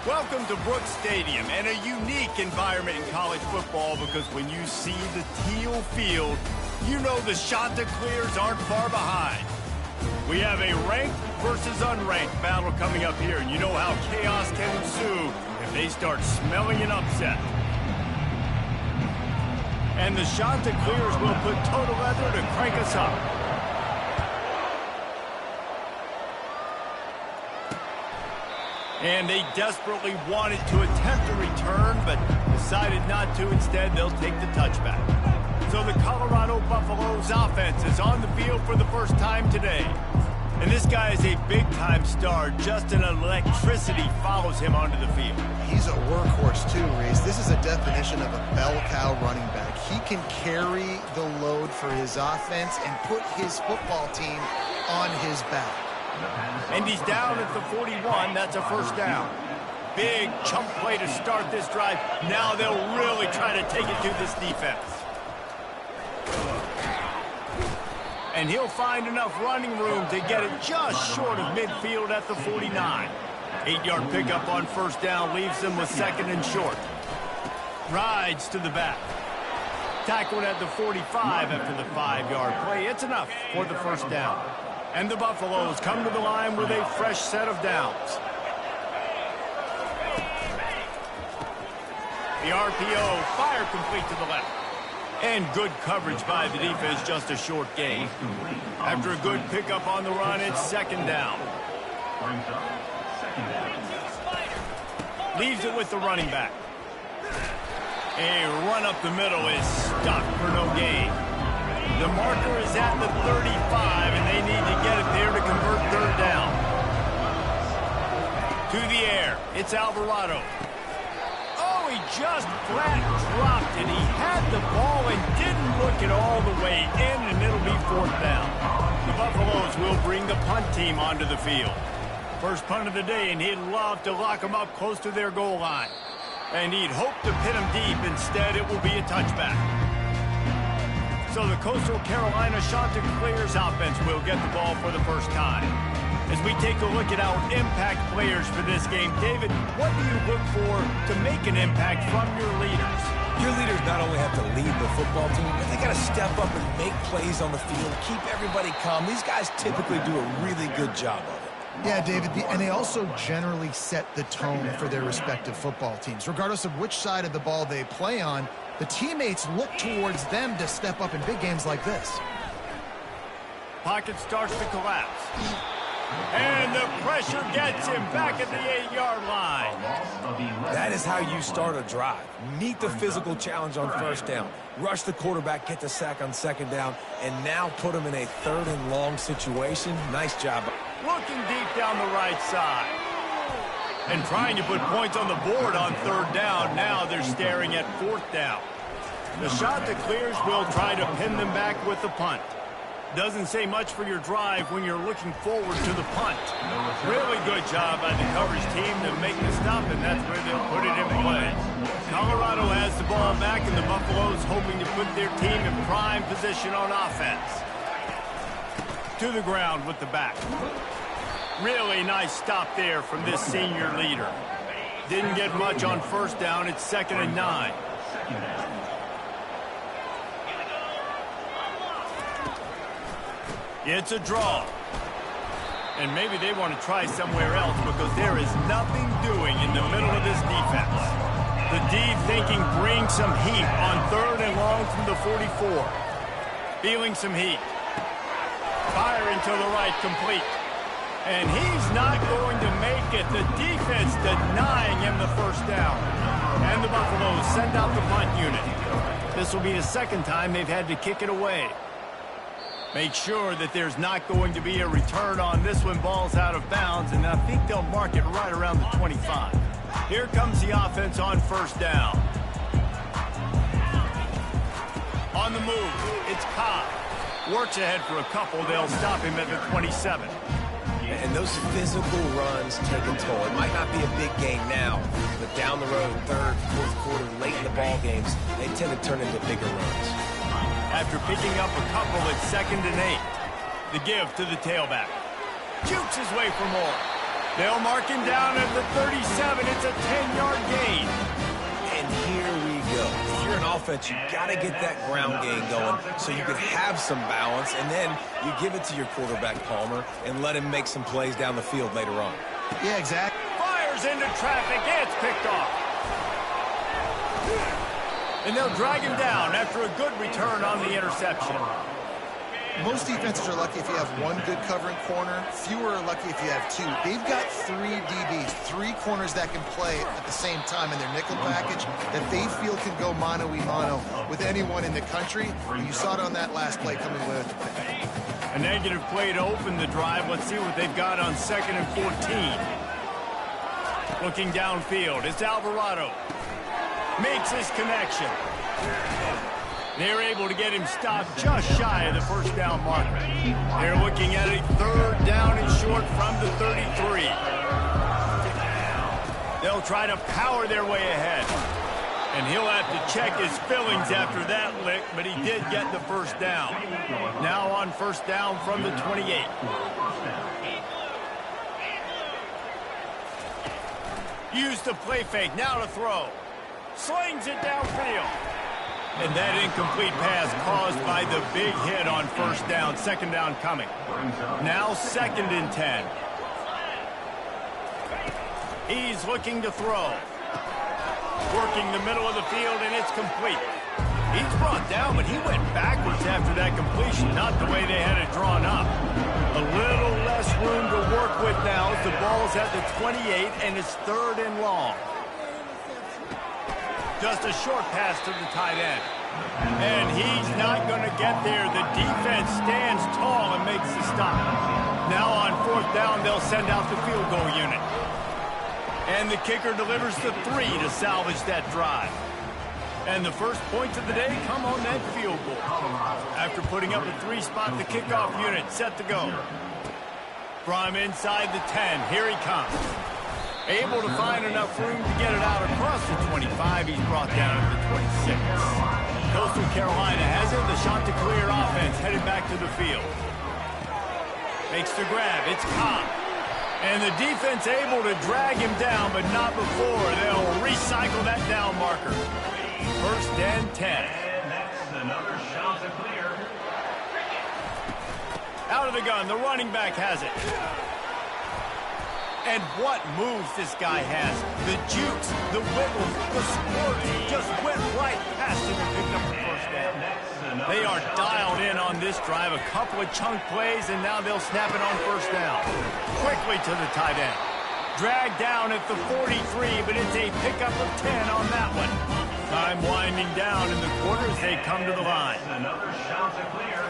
Welcome to Brooks Stadium, and a unique environment in college football because when you see the teal field, you know the Chanticleers aren't far behind. We have a ranked versus unranked battle coming up here, and you know how chaos can ensue if they start smelling an upset. And the Chanticleers will put total leather to crank us up. And they desperately wanted to attempt a return, but decided not to. Instead, they'll take the touchback. So the Colorado Buffaloes offense is on the field for the first time today. And this guy is a big-time star. Just an electricity follows him onto the field. He's a workhorse too, Reese. This is a definition of a bell cow running back. He can carry the load for his offense and put his football team on his back. And he's down at the 41. That's a first down. Big chunk play to start this drive. Now they'll really try to take it to this defense. And he'll find enough running room to get it just short of midfield at the 49. 8-yard pickup on first down leaves them with second and short. Rides to the back. Tackled at the 45 after the 5-yard play. It's enough for the first down. And the Buffaloes come to the line with a fresh set of downs. The RPO, fire complete to the left. And good coverage by the defense, just a short gain. After a good pickup on the run, it's second down. Leaves it with the running back. A run up the middle is stopped for no gain. The marker is at the 35, and they need to get it there to convert third down. To the air, it's Alvarado. Oh, he just flat dropped it. He had the ball and didn't look it all the way in, and it'll be fourth down. The Buffaloes will bring the punt team onto the field. First punt of the day, and he'd love to lock them up close to their goal line. And he'd hope to pin them deep. Instead, it will be a touchback. So the Coastal Carolina Chanticleers offense will get the ball for the first time. As we take a look at our impact players for this game, David, what do you look for to make an impact from your leaders? Your leaders not only have to lead the football team, but they got to step up and make plays on the field, keep everybody calm. These guys typically do a really good job of it. Yeah, David, and they also generally set the tone for their respective football teams. Regardless of which side of the ball they play on, the teammates look towards them to step up in big games like this. Pocket starts to collapse. And the pressure gets him back at the 8-yard line. That is how you start a drive. Meet the physical challenge on first down. Rush the quarterback, get the sack on second down, and now put him in a third and long situation. Nice job. Looking deep down the right side. And trying to put points on the board on third down. Now they're staring at fourth down. The Chanticleers will try to pin them back with the punt. Doesn't say much for your drive when you're looking forward to the punt. Really good job by the coverage team to make the stop, and that's where they'll put it in play. Colorado has the ball back, and the Buffaloes hoping to put their team in prime position on offense. To the ground with the back. Really nice stop there from this senior leader. Didn't get much on first down. It's second and 9. It's a draw. And maybe they want to try somewhere else because there is nothing doing in the middle of this defense. The D thinking bring some heat on third and long from the 44. Feeling some heat. Firing to the right, complete. And he's not going to make it. The defense denying him the first down. And the Buffaloes send out the punt unit. This will be the second time they've had to kick it away. Make sure that there's not going to be a return on this one. Ball's out of bounds, and I think they'll mark it right around the 25. Here comes the offense on first down. On the move, it's Cobb. Works ahead for a couple. They'll stop him at the 27. And those physical runs take a toll. It might not be a big game now, but down the road, third, fourth quarter, late in the ball games, they tend to turn into bigger runs. After picking up a couple at second and 8, the give to the tailback. Jukes his way for more. They'll mark him down at the 37. It's a 10-yard gain. And here we go. If you're an offense, you got to get that ground game going so you can have some balance, and then you give it to your quarterback, Palmer, and let him make some plays down the field later on. Yeah, exactly. Fires into traffic. It's picked off. And they'll drag him down after a good return on the interception. Most defenses are lucky if you have one good covering corner. Fewer are lucky if you have two. They've got three DBs, three corners that can play at the same time in their nickel package that they feel can go mano-a-mano with anyone in the country. And you saw it on that last play coming away with the pick. A negative play to open the drive. Let's see what they've got on 2nd and 14. Looking downfield, it's Alvarado. Makes his connection. They're able to get him stopped just shy of the first down marker. They're looking at a 3rd down and short from the 33. They'll try to power their way ahead. And he'll have to check his fillings after that lick, but he did get the first down. Now on 1st down from the 28. Use the play fake, now to throw. Slings it downfield. And that incomplete pass caused by the big hit on 1st down. 2nd down coming. Now 2nd and 10. He's looking to throw. Working the middle of the field, and it's complete. He's brought down, but he went backwards after that completion, not the way they had it drawn up. A little less room to work with now as the ball's at the 28, and it's 3rd and long. Just a short pass to the tight end. And he's not going to get there. The defense stands tall and makes the stop. Now on 4th down, they'll send out the field goal unit. And the kicker delivers the 3 to salvage that drive. And the first points of the day come on that field goal. After putting up a 3-spot, the kickoff unit set to go. From inside the 10, here he comes. Able to find enough room to get it out across the 25. He's brought down at the 26. Coastal Carolina has it. The Chanticleer offense headed back to the field. Makes the grab. It's Cobb. And the defense able to drag him down, but not before. They'll recycle that down marker. 1st and 10. And that's another Chanticleer. Out of the gun. The running back has it. And what moves this guy has. The jukes, the wiggles, the sports just went right past him and picked up the 1st down. They are dialed in on this drive. A couple of chunk plays, and now they'll snap it on 1st down. Quickly to the tight end. Dragged down at the 43, but it's a pickup of 10 on that one. Time winding down in the quarter as they come to the line. Another Chanticleer.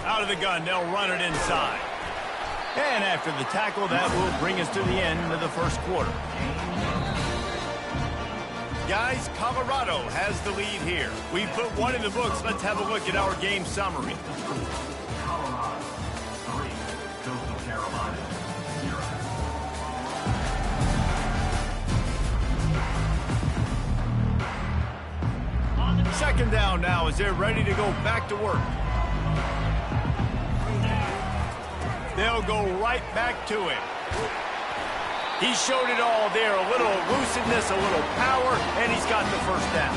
Out of the gun, they'll run it inside. And after the tackle, that will bring us to the end of the 1st quarter. Guys, Colorado has the lead here. We put one in the books. Let's have a look at our game summary. Colorado 3, Coastal Carolina 0. 2nd down now as they're ready to go back to work. They'll go right back to him. He showed it all there. A little elusiveness, a little power, and he's got the 1st down.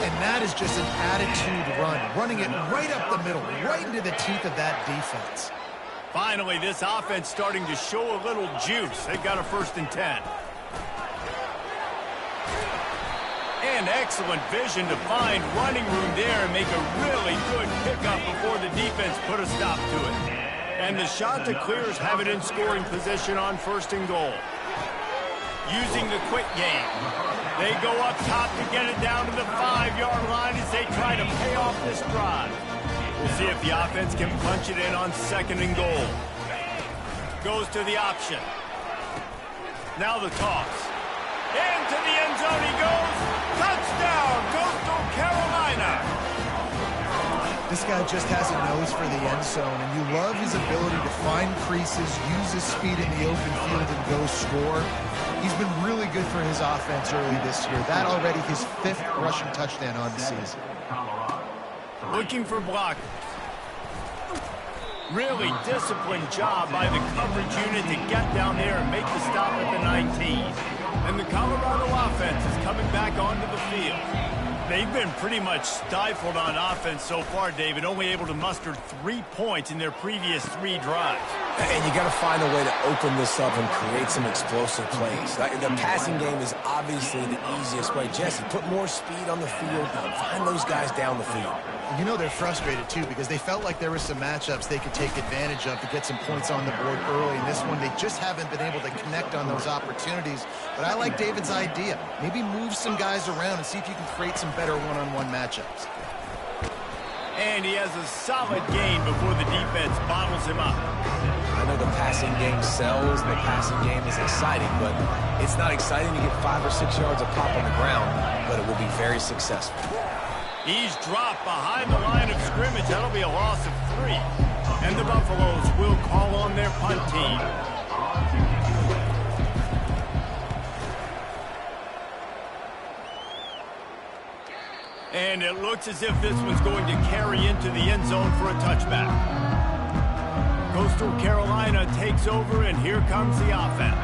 And that is just an attitude run, running it right up the middle, right into the teeth of that defense. Finally, this offense starting to show a little juice. They've got a 1st and 10. And excellent vision to find running room there and make a really good pickup before the defense put a stop to it. And the Chanticleers have it in scoring position on 1st and goal. Using the quick game. They go up top to get it down to the 5-yard line as they try to pay off this drive. We'll see if the offense can punch it in on 2nd and goal. Goes to the option. Now the toss. Into the end zone he goes. Touchdown, Coastal Carolina. This guy just has a nose for the end zone, and you love his ability to find creases, use his speed in the open field, and go score. He's been really good for his offense early this year. That already his 5th rushing touchdown on the season. Looking for block. Really disciplined job by the coverage unit to get down there and make the stop at the 19. And the Colorado offense is coming back onto the field. They've been pretty much stifled on offense so far, David, only able to muster 3 points in their previous 3 drives. And you got to find a way to open this up and create some explosive plays. The passing game is obviously the easiest way. Jesse, put more speed on the field, find those guys down the field. You know they're frustrated, too, because they felt like there were some matchups they could take advantage of to get some points on the board early. In this one, they just haven't been able to connect on those opportunities. But I like David's idea. Maybe move some guys around and see if you can create some better one-on-one matchups. And he has a solid gain before the defense bottles him up. I know the passing game sells, the passing game is exciting, but it's not exciting to get 5 or 6 yards of pop on the ground, but it will be very successful. He's dropped behind the line of scrimmage. That'll be a loss of 3. And the Buffaloes will call on their punt team. And it looks as if this one's going to carry into the end zone for a touchback. Coastal Carolina takes over, and here comes the offense.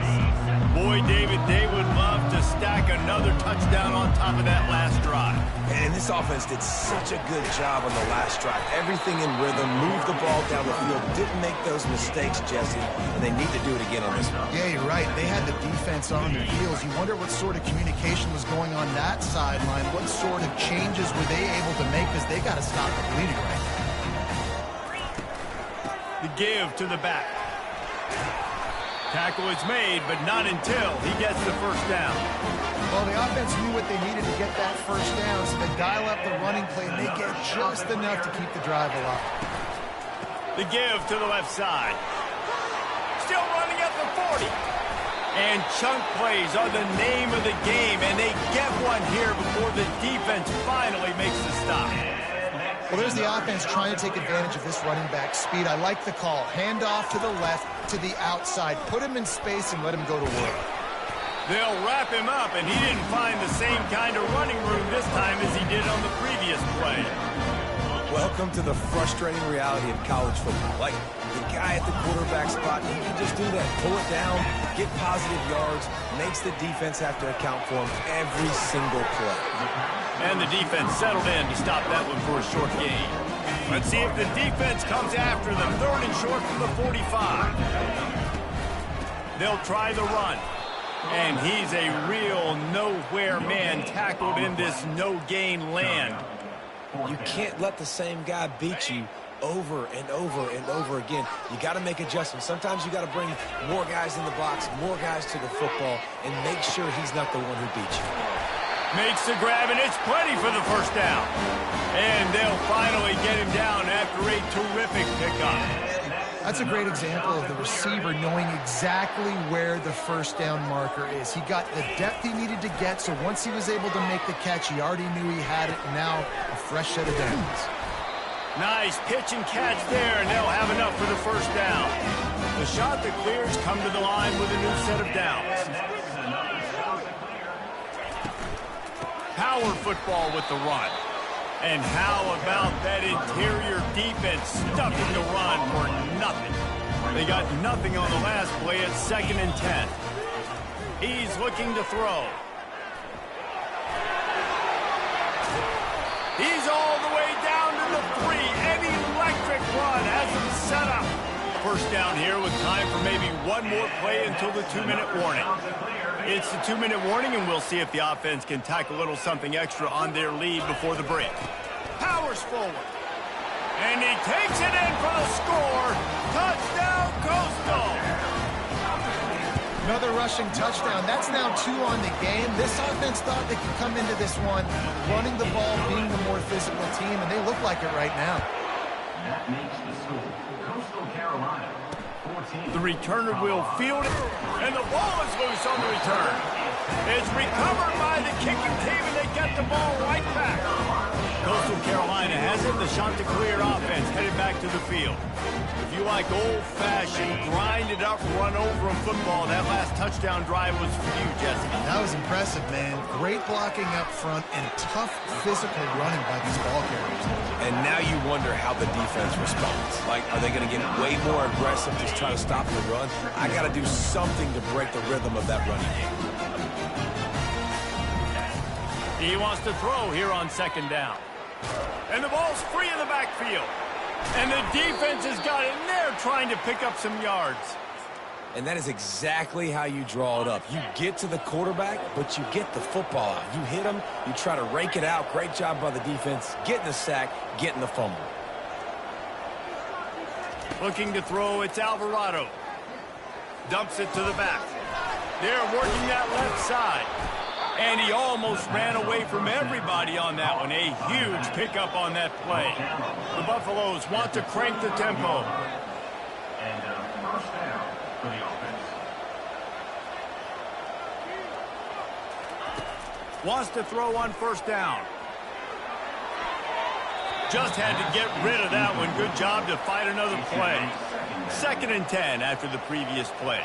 Boy, David, they would love to stack another touchdown on top of that last drive. And this offense did such a good job on the last drive. Everything in rhythm, moved the ball down the field, didn't make those mistakes, Jesse, and they need to do it again on this one. Yeah, you're right. They had the defense on their heels. You wonder what sort of communication was going on that sideline. What sort of changes were they able to make, because they got to stop the bleeding right now. The give to the back. Tackle is made, but not until he gets the first down. Well, the offense knew what they needed to get that first down, so they dial up the running play, and they get just enough to keep the drive alive. The give to the left side. Still running at the 40. And chunk plays are the name of the game, and they get one here before the defense finally makes the stop. Well, there's the offense trying to take advantage of this running back speed. I like the call. Hand off to the left, to the outside. Put him in space and let him go to work. They'll wrap him up, and he didn't find the same kind of running room this time as he did on the previous play. Welcome to the frustrating reality of college football. Like, the guy at the quarterback spot, he can just do that. Pull it down, get positive yards, makes the defense have to account for him every single play. And the defense settled in to stop that one for a short gain. Let's see if the defense comes after them. 3rd and short from the 45. They'll try the run. And he's a real nowhere man tackled in this no-gain land. You can't let the same guy beat you over and over and over again. You got to make adjustments. Sometimes you got to bring more guys in the box, more guys to the football, and make sure he's not the one who beats you. Makes the grab, and it's plenty for the first down. And they'll finally get him down after a terrific pickup. That's a great example of the receiver knowing exactly where the first down marker is. He got the depth he needed to get, so once he was able to make the catch, he already knew he had it, and now a fresh set of downs. Nice pitch and catch there, and they'll have enough for the first down. The shot that clears come to the line with a new set of downs. Power football with the run. And how about that interior defense stuffing the run for nothing? They got nothing on the last play at 2nd and 10. He's looking to throw. He's all the way down to the 3. An electric run has him set up. First down here with time for maybe one more play until the 2-minute warning. It's the 2-minute warning, and we'll see if the offense can tack a little something extra on their lead before the break. Powers forward. And he takes it in for the score. Touchdown, Costal. Another rushing touchdown. That's now 2 on the game. This offense thought they could come into this one running the ball, being the more physical team, and they look like it right now. That makes the score. Coastal Carolina, 14. The returner will field it, and the ball is loose on the return. It's recovered by the kicking team, and they get the ball right back. Coastal Carolina has it. The shot-to-clear offense headed back to the field. If you like old-fashioned, grind-it-up, run-over football, that last touchdown drive was for you, Jesse. That was impressive, man. Great blocking up front and tough physical running by these ball carriers. And now you wonder how the defense responds. Like, are they going to get way more aggressive to try to stop the run? I got to do something to break the rhythm of that running game. He wants to throw here on second down. And the ball's free in the backfield. And the defense has got it in there trying to pick up some yards. And that is exactly how you draw it up. You get to the quarterback, but you get the football out. You hit him, you try to rake it out. Great job by the defense. Getting the sack, getting the fumble. Looking to throw, it's Alvarado. Dumps it to the back. They're working that left side. And he almost ran away from everybody on that one. A huge pickup on that play. The Buffaloes want to crank the tempo. And first down for the offense. Wants to throw on first down. Just had to get rid of that one. Good job to fight another play. 2nd and 10 after the previous play.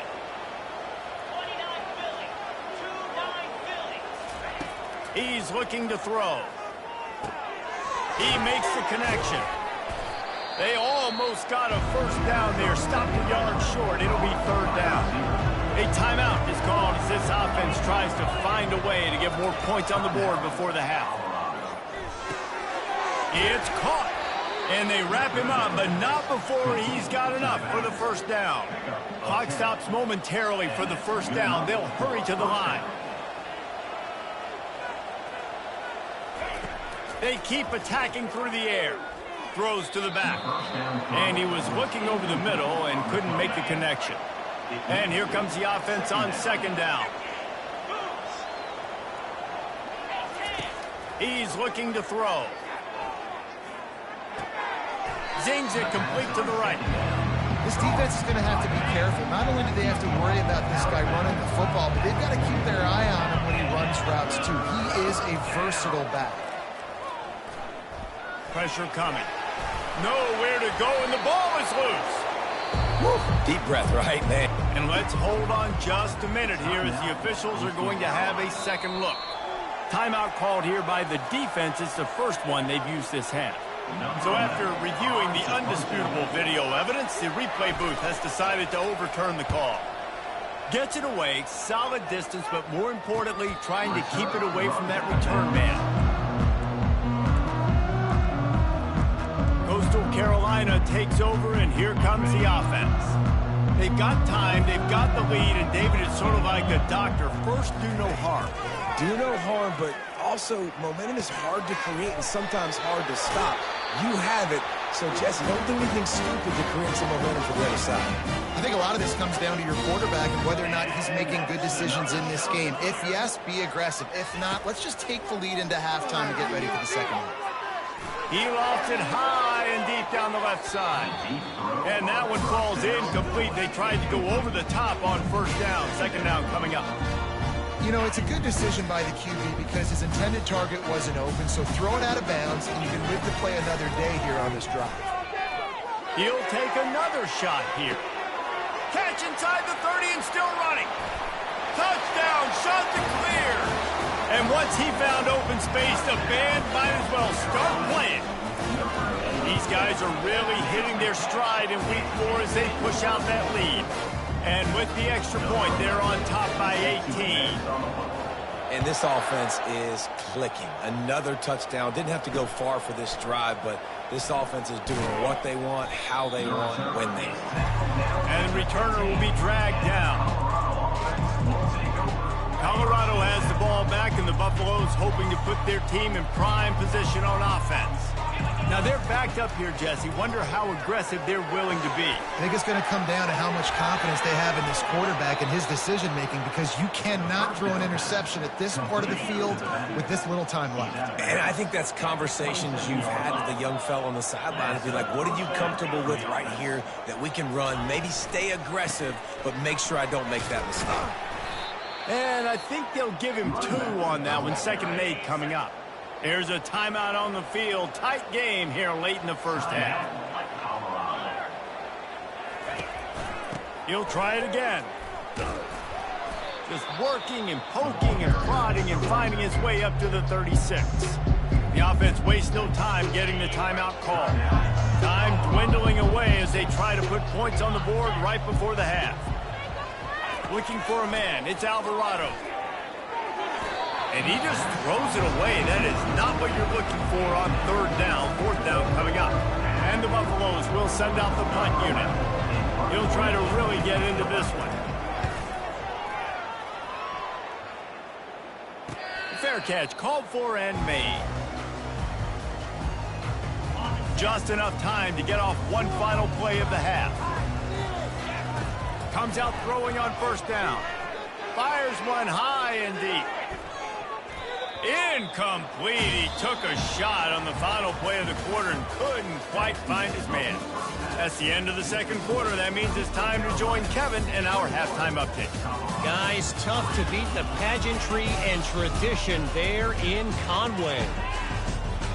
He's looking to throw. He makes the connection. They almost got a first down there. Stopped a yard short. It'll be 3rd down. A timeout is called as this offense tries to find a way to get more points on the board before the half. It's caught. And they wrap him up, but not before he's got enough for the first down. Clock stops momentarily for the first down. They'll hurry to the line. They keep attacking through the air. Throws to the back. And he was looking over the middle and couldn't make the connection. And here comes the offense on second down. He's looking to throw. Zings it complete to the right. This defense is going to have to be careful. Not only do they have to worry about this guy running the football, but they've got to keep their eye on him when he runs routes too. He is a versatile back. Pressure coming. Nowhere to go, and the ball is loose. Woo. Deep breath, right, man? And let's hold on just a minute here as the officials are going to have a second look. Timeout called here by the defense. It's the first one they've used this half. So after reviewing the undisputable video evidence, the replay booth has decided to overturn the call. Gets it away, solid distance, but more importantly, trying to keep it away from that return man. Coastal Carolina takes over, and here comes the offense. They've got time, they've got the lead, and David is sort of like a doctor. First, do no harm. Do no harm, but also momentum is hard to create and sometimes hard to stop. You have it, so Jesse, don't do anything stupid to create some momentum for the other side. I think a lot of this comes down to your quarterback and whether or not he's making good decisions in this game. If yes, be aggressive. If not, let's just take the lead into halftime and get ready for the second one. He lofts it high and deep down the left side. And that one falls incomplete. They tried to go over the top on first down. Second down coming up. You know, it's a good decision by the QB because his intended target wasn't open, so throw it out of bounds, and you can live to play another day here on this drive. He'll take another shot here. Catch inside the 30 and still running. Touchdown, shot to clear. And once he found open space, the band might as well start playing. These guys are really hitting their stride in week 4 as they push out that lead. And with the extra point, they're on top by 18. And this offense is clicking. Another touchdown. Didn't have to go far for this drive, but this offense is doing what they want, how they want, when they want. And the returner will be dragged down. Colorado has the ball back, and the Buffaloes hoping to put their team in prime position on offense. Now, they're backed up here, Jesse. Wonder how aggressive they're willing to be. I think it's going to come down to how much confidence they have in this quarterback and his decision-making, because you cannot throw an interception at this part of the field with this little time left. And I think that's conversations you've had with the young fellow on the sideline to be like, what are you comfortable with right here that we can run? Maybe stay aggressive, but make sure I don't make that mistake. And I think they'll give him 2 on that one. 2nd and 8 coming up. Here's a timeout on the field. Tight game here late in the first half. He'll try it again. Just working and poking and prodding and finding his way up to the 36. The offense wastes no time getting the timeout call. Time dwindling away as they try to put points on the board right before the half. Looking for a man. It's Alvarado. And he just throws it away. That is not what you're looking for on third down. Fourth down coming up. And the Buffaloes will send out the punt unit. He'll try to really get into this one. Fair catch called for and made. Just enough time to get off one final play of the half. Comes out throwing on first down. Fires one high and deep. Incomplete. He took a shot on the final play of the quarter and couldn't quite find his man. That's the end of the second quarter. That means it's time to join Kevin in our halftime update. Guys, tough to beat the pageantry and tradition there in Conway.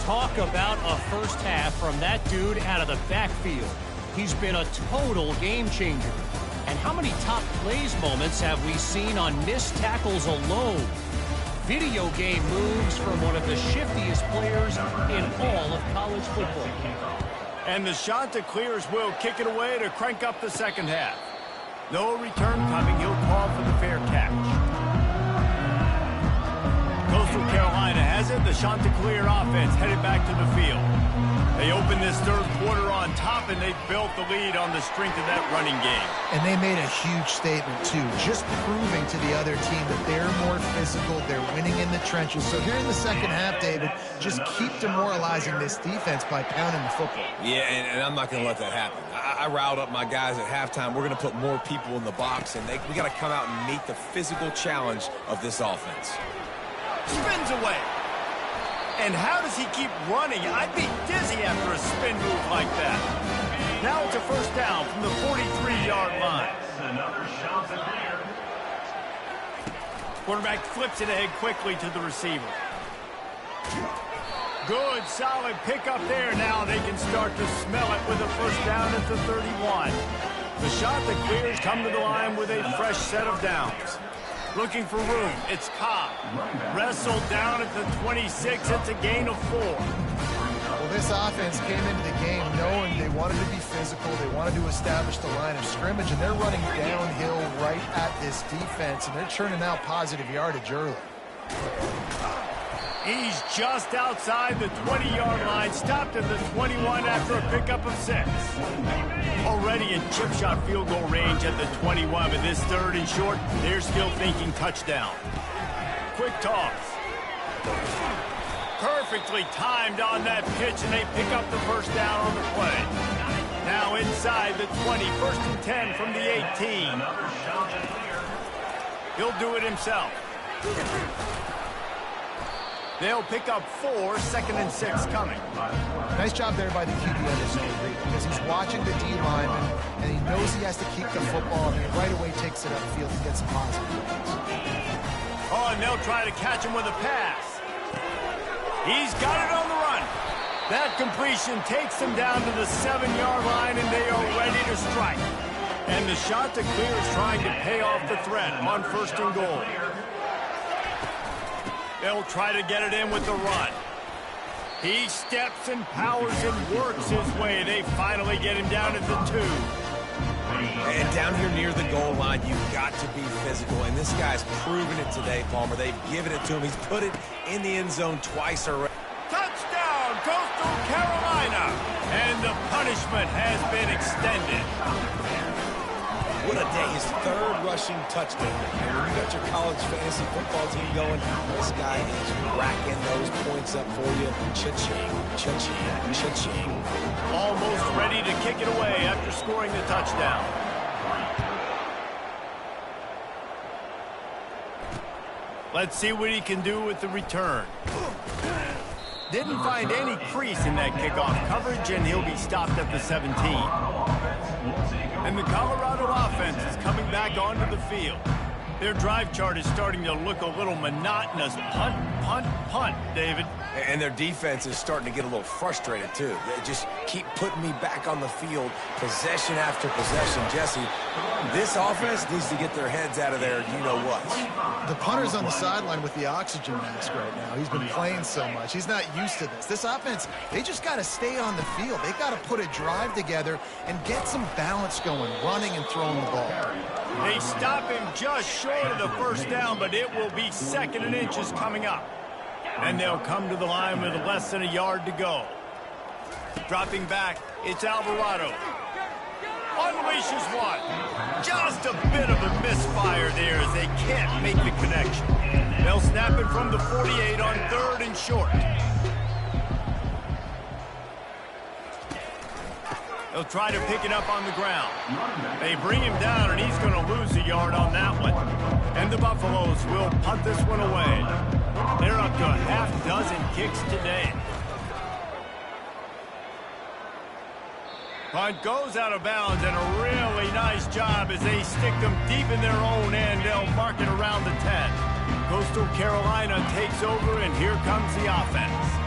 Talk about a first half from that dude out of the backfield. He's been a total game changer. And how many top plays moments have we seen on missed tackles alone? Video game moves from one of the shiftiest players in all of college football. And the Chanticleers will kick it away to crank up the second half. No return coming. He'll call for the fair catch. Coastal Carolina has it. The Chanticleer offense headed back to the field. They open this third quarter on top, and they built the lead on the strength of that running game. And they made a huge statement, too, just proving to the other team that they're more physical, they're winning in the trenches. So here in the second half, David, just keep demoralizing this defense by pounding the football. Yeah, and I'm not going to let that happen. I riled up my guys at halftime. We're going to put more people in the box, and we got to come out and meet the physical challenge of this offense. Spins away. And how does he keep running? I'd be dizzy after a spin move like that. Now it's a first down from the 43-yard line. Quarterback flips it ahead quickly to the receiver. Good, solid pickup there. Now they can start to smell it with a first down at the 31. The Chanticleers come to the line with a fresh set of downs. Looking for room. It's Cobb. Wrestled down at the 26. It's a gain of 4. Well, this offense came into the game knowing they wanted to be physical. They wanted to establish the line of scrimmage, and they're running downhill right at this defense, and they're churning out positive yardage early. He's just outside the 20-yard line. Stopped at the 21 after a pickup of 6. Already in chip shot field goal range at the 21, but this third and short, they're still thinking touchdown. Quick toss. Perfectly timed on that pitch, and they pick up the first down on the play. Now inside the 20, first and 10 from the 18. He'll do it himself. They'll pick up 4, second and 6 coming. Nice job there by the QB on this read, because he's watching the D lineman, and he knows he has to keep the football, and he right away takes it upfield and gets some positive yards. Oh, and they'll try to catch him with a pass. He's got it on the run. That completion takes him down to the 7-yard line, and they are ready to strike. And the Chanticleers trying to pay off the threat on first and goal. They'll try to get it in with the run. He steps and powers and works his way. They finally get him down at the 2. And down here near the goal line, you've got to be physical. And this guy's proven it today, Palmer. They've given it to him. He's put it in the end zone twice already. Touchdown, Coastal Carolina. And the punishment has been extended. What a day. His third rushing touchdown. And when you got your college fantasy football team going, this guy is racking those points up for you. Cha-ching, cha-ching, cha-ching. Almost ready to kick it away after scoring the touchdown. Let's see what he can do with the return. Didn't find any crease in that kickoff coverage, and he'll be stopped at the 17. And the Colorado offense is coming back onto the field. Their drive chart is starting to look a little monotonous. Punt, punt, punt, David. And their defense is starting to get a little frustrated, too. They just keep putting me back on the field, possession after possession. Jesse, this offense needs to get their heads out of there, you-know-what. The punter's on the sideline with the oxygen mask right now. He's been playing so much. He's not used to this. This offense, they just got to stay on the field. They got to put a drive together and get some balance going, running and throwing the ball. They stop him just short of the first down, but it will be 2nd and inches coming up. And they'll come to the line with less than a yard to go. Dropping back, it's Alvarado. Unleashes one. Just a bit of a misfire there as they can't make the connection. They'll snap it from the 48 on 3rd and short. They'll try to pick it up on the ground. They bring him down, and he's going to lose a yard on that one. And the Buffaloes will punt this one away. They're up to a half-dozen kicks today. Punt goes out of bounds, and a really nice job as they stick them deep in their own end. They'll mark it around the 10. Coastal Carolina takes over, and here comes the offense.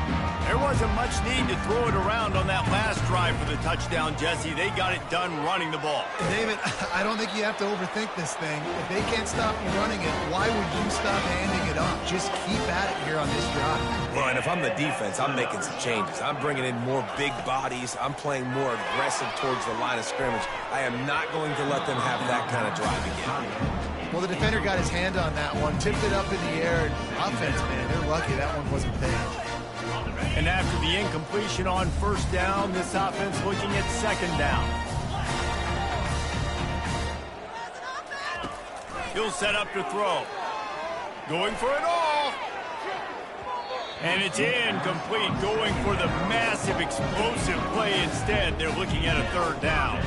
There wasn't much need to throw it around on that last drive for the touchdown, Jesse. They got it done running the ball. David, I don't think you have to overthink this thing. If they can't stop you running it, why would you stop handing it off? Just keep at it here on this drive. Well, and if I'm the defense, I'm making some changes. I'm bringing in more big bodies. I'm playing more aggressive towards the line of scrimmage. I am not going to let them have that kind of drive again. Well, the defender got his hand on that one, tipped it up in the air. Offense, man, they're lucky that one wasn't picked. And after the incompletion on 1st down, this offense looking at 2nd down. He'll set up to throw. Going for it all. And it's incomplete. Going for the massive explosive play instead. They're looking at a 3rd down.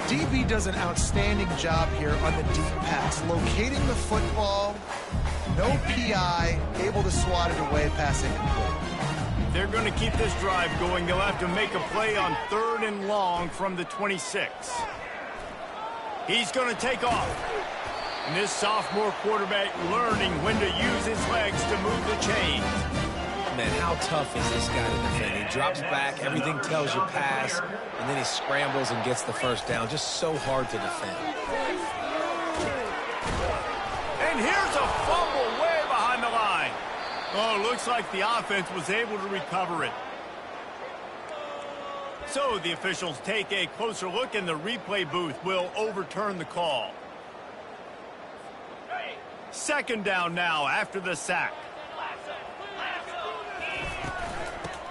DB does an outstanding job here on the deep pass, locating the football, no PI, able to swat it away, passing incomplete. They're going to keep this drive going. They'll have to make a play on 3rd and long from the 26. He's going to take off. And this sophomore quarterback learning when to use his legs to move the chains. Man, how tough is this guy to defend? He drops back, everything tells you pass, and then he scrambles and gets the 1st down. Just so hard to defend. And here's a fumble way behind the line. Oh, looks like the offense was able to recover it. So the officials take a closer look, and the replay booth will overturn the call. 2nd down now after the sack.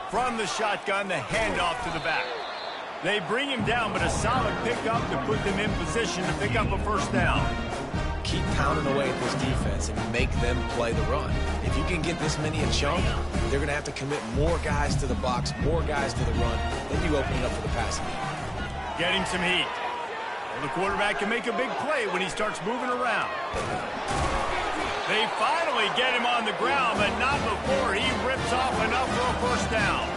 From the shotgun, the handoff to the back. They bring him down, but a solid pickup to put them in position to pick up a 1st down. Keep pounding away at this defense and make them play the run. If you can get this many a chunk, they're going to have to commit more guys to the box, more guys to the run. Then you open it up for the passing game. Getting some heat. The quarterback can make a big play when he starts moving around. They finally get him on the ground, but not before he rips off enough for a 1st down.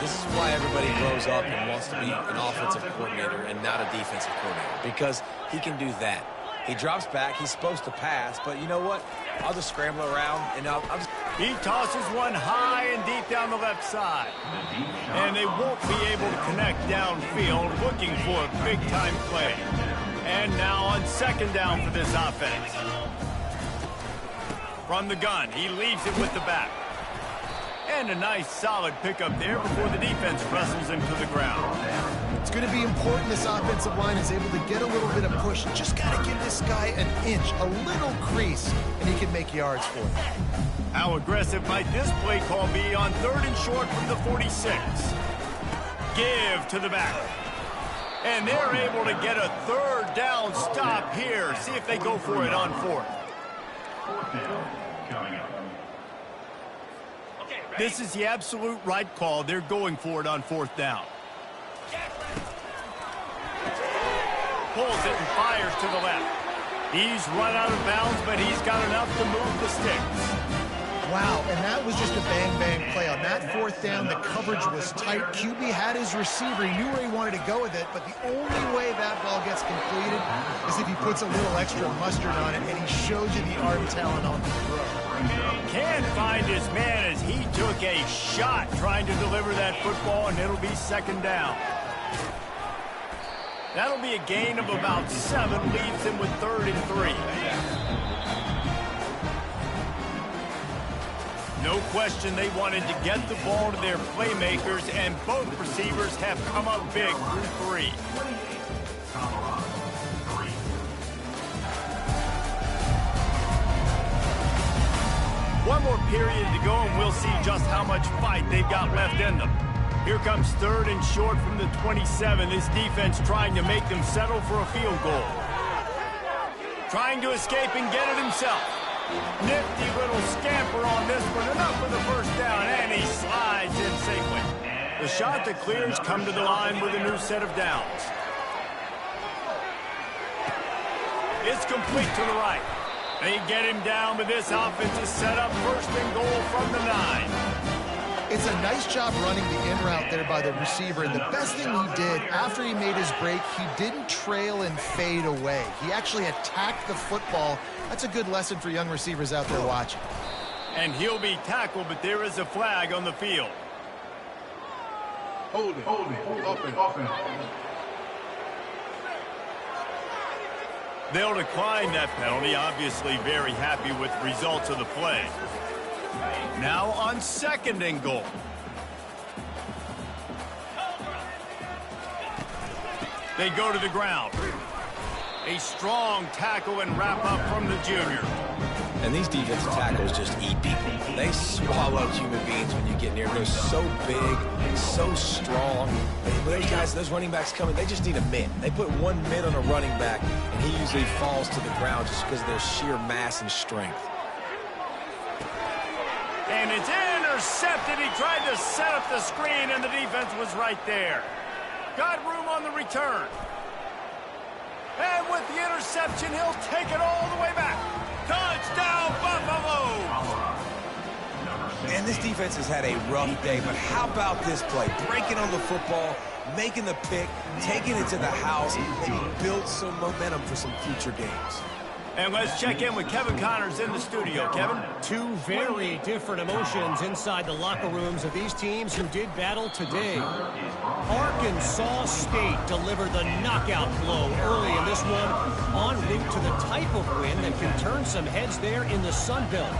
This is why everybody grows up and wants to be an offensive coordinator and not a defensive coordinator, because he can do that. He drops back. He's supposed to pass, but you know what? I'll just scramble around, and I'll just... He tosses one high and deep down the left side. And they won't be able to connect downfield, looking for a big-time play. And now on 2nd down for this offense. From the gun, he leaves it with the back. And a nice solid pickup there before the defense wrestles him to the ground. It's going to be important this offensive line is able to get a little bit of push. Just got to give this guy an inch, a little crease, and he can make yards for it. How aggressive might this play call be on 3rd and short from the 46? Give to the back. And they're able to get a 3rd down stop here. See if they go for it on 4th. This is the absolute right call. They're going for it on 4th down. Pulls it and fires to the left. He's run out of bounds, but he's got enough to move the sticks. Wow, and that was just a bang-bang play. On that fourth down, the coverage was tight. QB had his receiver. He knew where he wanted to go with it, but the only way that ball gets completed is if he puts a little extra mustard on it, and he shows you the arm talent on the throw. Can't find his man as he took a shot trying to deliver that football, and it'll be second down. That'll be a gain of about 7, leaves him with 3rd and 3. No question they wanted to get the ball to their playmakers, and both receivers have come up big through 3. One more period to go, and we'll see just how much fight they've got left in them. Here comes 3rd and short from the 27. This defense trying to make them settle for a field goal. Trying to escape and get it himself. Nifty little scamper on this one, enough for the first down, and he slides in safely. The shot that clears come to the line with a new set of downs. It's complete to the right. They get him down, but this offense is set up 1st and goal from the 9. It's a nice job running the in route there by the receiver, and the best thing he did after he made his break, he didn't trail and fade away. He actually attacked the football. That's a good lesson for young receivers out there watching. And he'll be tackled, but there is a flag on the field. Hold it. Offense. They'll decline that penalty, obviously very happy with the results of the play. Now on 2nd and goal. They go to the ground. A strong tackle and wrap up from the junior. And these defensive tackles just eat people. They swallow human beings when you get near. They're so big, so strong. Those guys, those running backs coming, they just need a mid. They put 1 mid on a running back, and he usually falls to the ground just because of their sheer mass and strength. And it's intercepted. He tried to set up the screen, and the defense was right there. Got room on the return. And with the interception, he'll take it all the way back. Touchdown, Buffalo! And this defense has had a rough day, but how about this play? Breaking on the football, making the pick, taking it to the house, maybe build some momentum for some future games. And let's check in with Kevin Connors in the studio. Kevin? 2 very different emotions inside the locker rooms of these teams who did battle today. Arkansas State delivered the knockout blow early in this one, en route to the type of win that can turn some heads there in the Sun Belt.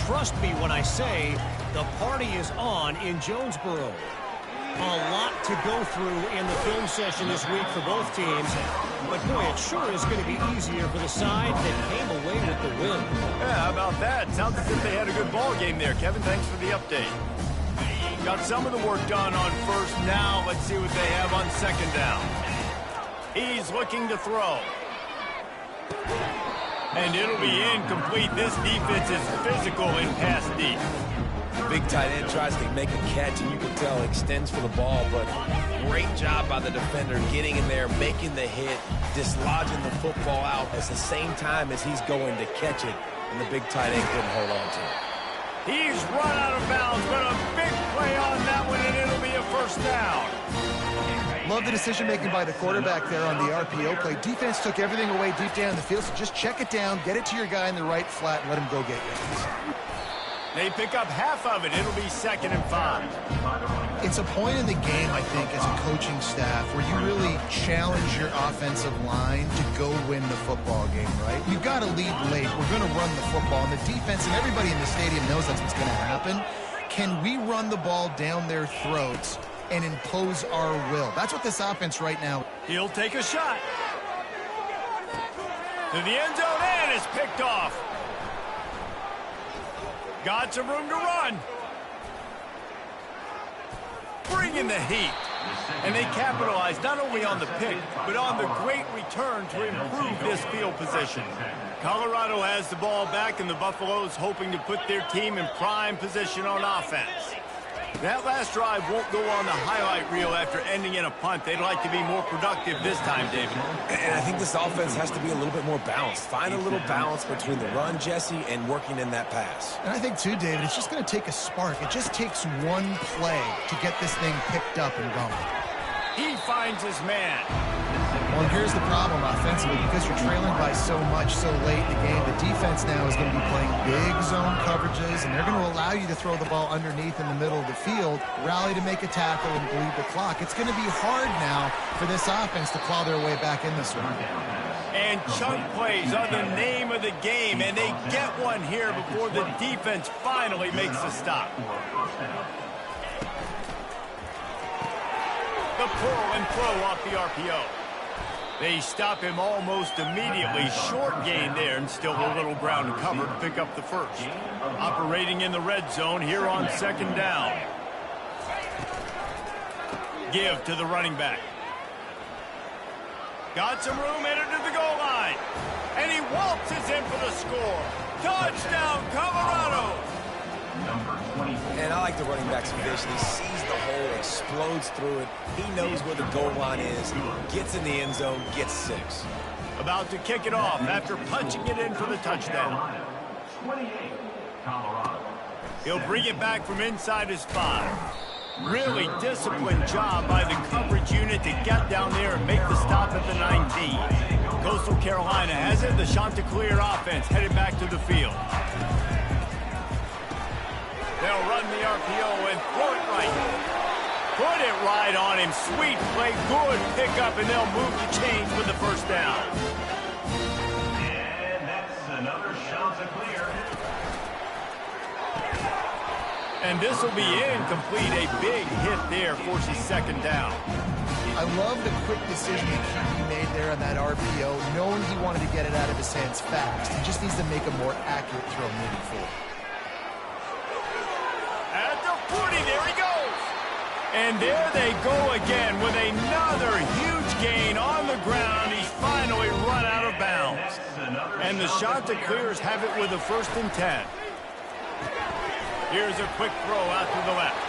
Trust me when I say the party is on in Jonesboro. A lot to go through in the film session this week for both teams. But, boy, it sure is going to be easier for the side that came away with the win. Yeah, how about that? Sounds as if they had a good ball game there. Kevin, thanks for the update. Got some of the work done on 1st. Now let's see what they have on 2nd down. He's looking to throw. And it'll be incomplete. This defense is physical in pass deep. Big tight end tries to make a catch, and you can tell extends for the ball, but great job by the defender getting in there, making the hit, dislodging the football out at the same time as he's going to catch it, and the big tight end couldn't hold on to it. He's run out of bounds, but a big play on that one, and it'll be a 1st down. Love the decision-making by the quarterback there on the RPO play. Defense took everything away deep down the field, so just check it down, get it to your guy in the right flat, and let him go get you. They pick up half of it. It'll be 2nd and 5. It's a point in the game, I think, as a coaching staff where you really challenge your offensive line to go win the football game, right? You've got to lead late. We're going to run the football, and the defense and everybody in the stadium knows that's what's going to happen. Can we run the ball down their throats and impose our will? That's what this offense right now. He'll take a shot. To the end zone, and it's picked off. Got some room to run. Bringing the heat. And they capitalize not only on the pick, but on the great return to improve this field position. Colorado has the ball back, and the Buffaloes hoping to put their team in prime position on offense. That last drive won't go on the highlight reel after ending in a punt. They'd like to be more productive this time, David. And I think this offense has to be a little bit more balanced. Find a little balance between the run, Jesse, and working in that pass. And I think, too, David, it's just going to take a spark. It just takes one play to get this thing picked up and going. He finds his man. Well, and here's the problem offensively. Because you're trailing by so much so late in the game, the defense now is going to be playing big zone coverages, and they're going to allow you to throw the ball underneath in the middle of the field, rally to make a tackle, and bleed the clock. It's going to be hard now for this offense to claw their way back in this one. And chunk plays are the name of the game, and they get one here before the defense finally makes the stop. The pull and throw off the RPO. They stop him almost immediately. Short gain there, and still a little ground to cover to pick up the first. Operating in the red zone here on second down. Give to the running back. Got some room, headed to the goal line. And he waltzes in for the score. Touchdown, Colorado! And I like the running back's vision. He sees the hole, explodes through it. He knows where the goal line is, gets in the end zone, gets 6. About to kick it off after punching it in for the touchdown. 28, Colorado. He'll bring it back from inside his 5. Really disciplined job by the coverage unit to get down there and make the stop at the 19. Coastal Carolina has it. The Chanticleer offense headed back to the field. They'll run the RPO and throw it right. Put it right on him. Sweet play, good pickup, and they'll move the chains with the first down. And that's another Chanticleer. And this will be incomplete. A big hit there forces second down. I love the quick decision the QB made there on that RPO, knowing he wanted to get it out of his hands fast. He just needs to make a more accurate throw moving forward. At the 40, there he goes. And there they go again with another huge gain on the ground. He's finally run out of bounds. And the Chanticleers have it with a 1st and 10. Here's a quick throw out to the left.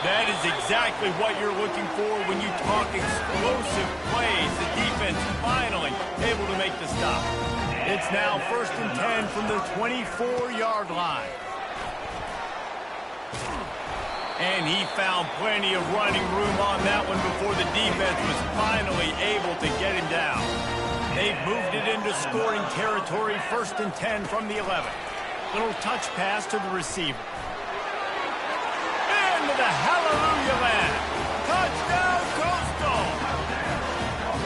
That is exactly what you're looking for when you talk explosive plays. The defense finally able to make the stop. It's now 1st and 10 from the 24-yard line. And he found plenty of running room on that one before the defense was finally able to get him down. They've moved it into scoring territory, 1st and 10 from the 11. Little touch pass to the receiver. Into the hallelujah land. Touchdown, Costal!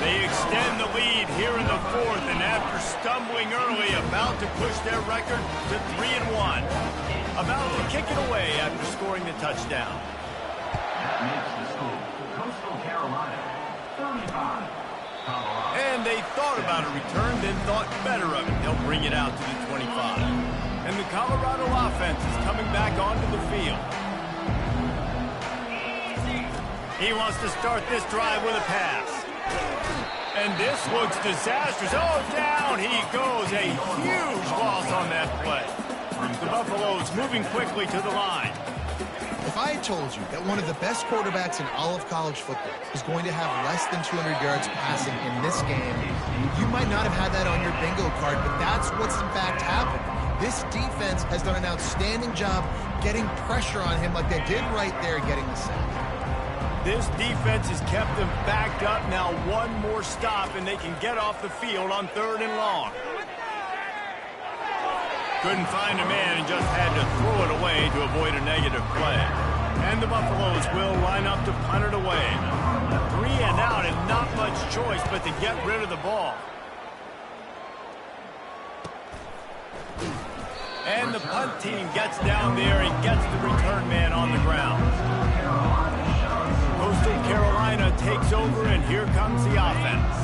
They extend the lead here in the 4th, and after stumbling early, about to push their record to 3-1. About to kick it away after scoring the touchdown. That makes the score. Coastal Carolina, 35. Colorado. And they thought about a return, then thought better of it. They'll bring it out to the 25. And the Colorado offense is coming back onto the field. He wants to start this drive with a pass. And this looks disastrous. Oh, down he goes. A huge loss on that play. The Buffaloes moving quickly to the line. If I had told you that one of the best quarterbacks in all of college football is going to have less than 200 yards passing in this game, you might not have had that on your bingo card, but that's what's in fact happened. This defense has done an outstanding job getting pressure on him like they did right there getting the sack. This defense has kept them backed up. Now one more stop, and they can get off the field on 3rd and long. Couldn't find a man and just had to throw it away to avoid a negative play. And the Buffaloes will line up to punt it away. 3 and out and not much choice but to get rid of the ball. And the punt team gets down there and gets the return man on the ground. Coastal Carolina takes over, and here comes the offense.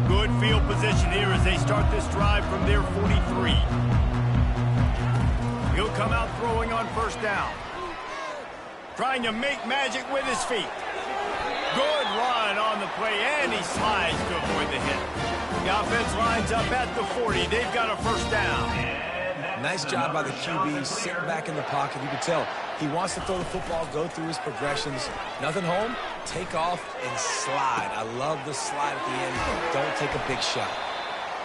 Good field position here as they start this drive from their 43. He'll come out throwing on 1st down. Trying to make magic with his feet. Good run on the play, and he slides to avoid the hit. The offense lines up at the 40. They've got a 1st down. Nice job by the QB, sitting back in the pocket. You can tell he wants to throw the football, go through his progressions. Nothing home, take off and slide. I love the slide at the end, but don't take a big shot.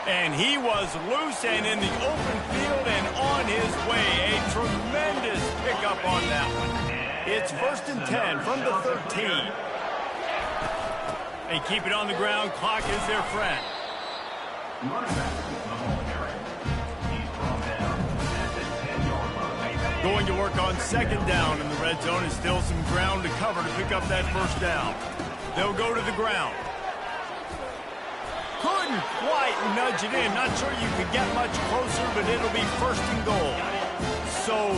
And he was loose and in the open field and on his way. A tremendous pickup on that one. It's 1st and 10 from the 13. They keep it on the ground. Clock is their friend. Going to work on 2nd down in the red zone, and still some ground to cover to pick up that 1st down. They'll go to the ground. Couldn't quite nudge it in. Not sure you could get much closer, but it'll be 1st and goal. So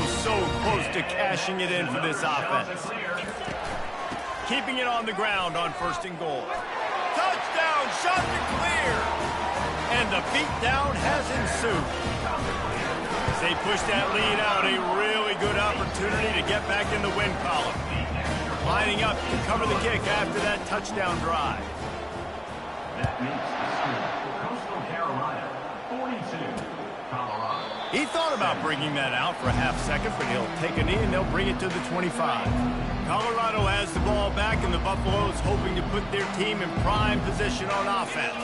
close to cashing it in for this offense. Keeping it on the ground on 1st and goal. Touchdown, shot to clear. And the beatdown has ensued. As they push that lead out, a really good opportunity to get back in the win column. Lining up to cover the kick after that touchdown drive. That makes the score. Coastal Carolina, 42, Colorado. He thought about bringing that out for a half second, but he'll take a knee and they'll bring it to the 25. Colorado has the ball back, and the Buffaloes hoping to put their team in prime position on offense.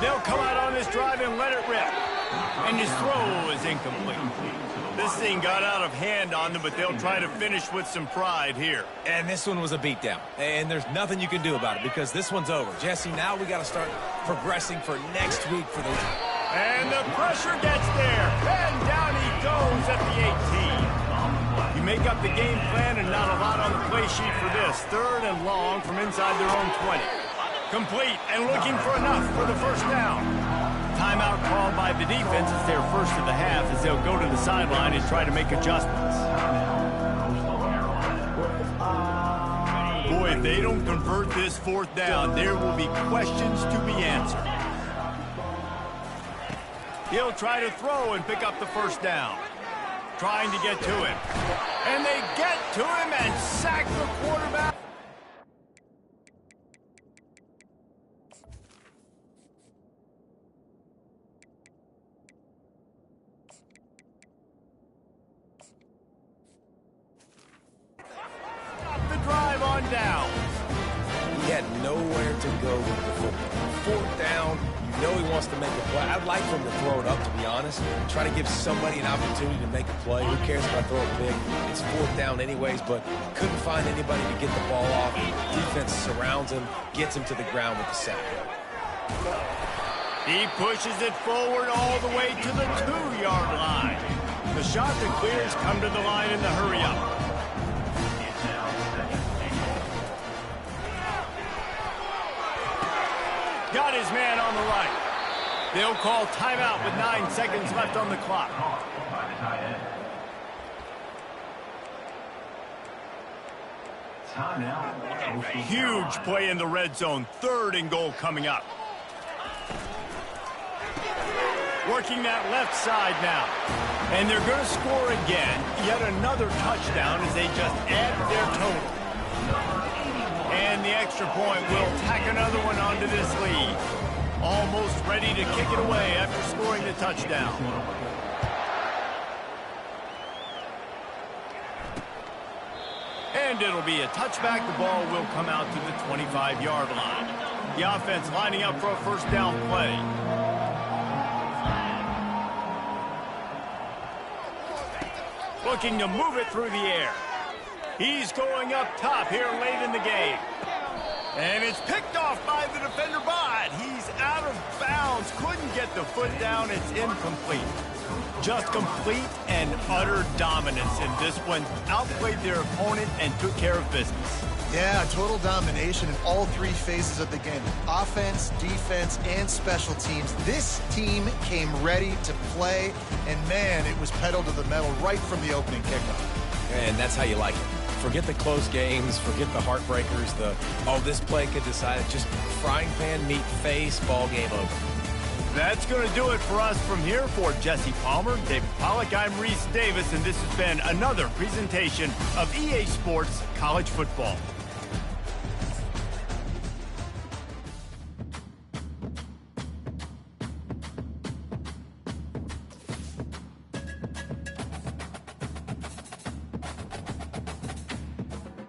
They'll come out on this drive and let it rip. And his throw is incomplete. This thing got out of hand on them, but they'll try to finish with some pride here. And this one was a beatdown. And there's nothing you can do about it because this one's over. Jesse, now we got to start progressing for next week for the... And the pressure gets there. And down he goes at the 18. You make up the game plan and not a lot on the play sheet for this. 3rd and long from inside their own 20. Complete and looking for enough for the 1st down. Timeout called by the defense. It's their first of the half as they'll go to the sideline and try to make adjustments. Boy, if they don't convert this 4th down, there will be questions to be answered. He'll try to throw and pick up the 1st down. Trying to get to him. And they get to him and sack the quarterback. The drive on down. He had nowhere to go with the football. 4th down. You know he wants to make a play. I'd like for him to throw it up, to be honest. Try to give somebody an opportunity to make a play. Who cares if I throw it big? It's 4th down anyways, but couldn't find anybody to get the ball off. Defense surrounds him, gets him to the ground with the sack. He pushes it forward all the way to the 2-yard line. The shot that clears come to the line in the hurry-up. Got his man on the right. They'll call timeout with 9 seconds left on the clock. Huge play in the red zone. 3rd and goal coming up. Working that left side now. And they're going to score again. Yet another touchdown as they just add their total. And the extra point will tack another one onto this lead. Almost ready to kick it away after scoring the touchdown. And it'll be a touchback. The ball will come out to the 25-yard line. The offense lining up for a 1st down play. Looking to move it through the air. He's going up top here late in the game. And it's picked off by the defender, but he's out of bounds. Couldn't get the foot down. It's incomplete. Just complete and utter dominance in this one. Outplayed their opponent and took care of business. Yeah, total domination in all 3 phases of the game. Offense, defense, and special teams. This team came ready to play, and man, it was pedal to the metal right from the opening kickoff. And that's how you like it. Forget the close games, forget the heartbreakers, this play could decide it. Just frying pan meet face, ball game over. That's going to do it for us from here. For Jesse Palmer, David Pollack, I'm Reese Davis, and this has been another presentation of EA Sports College Football.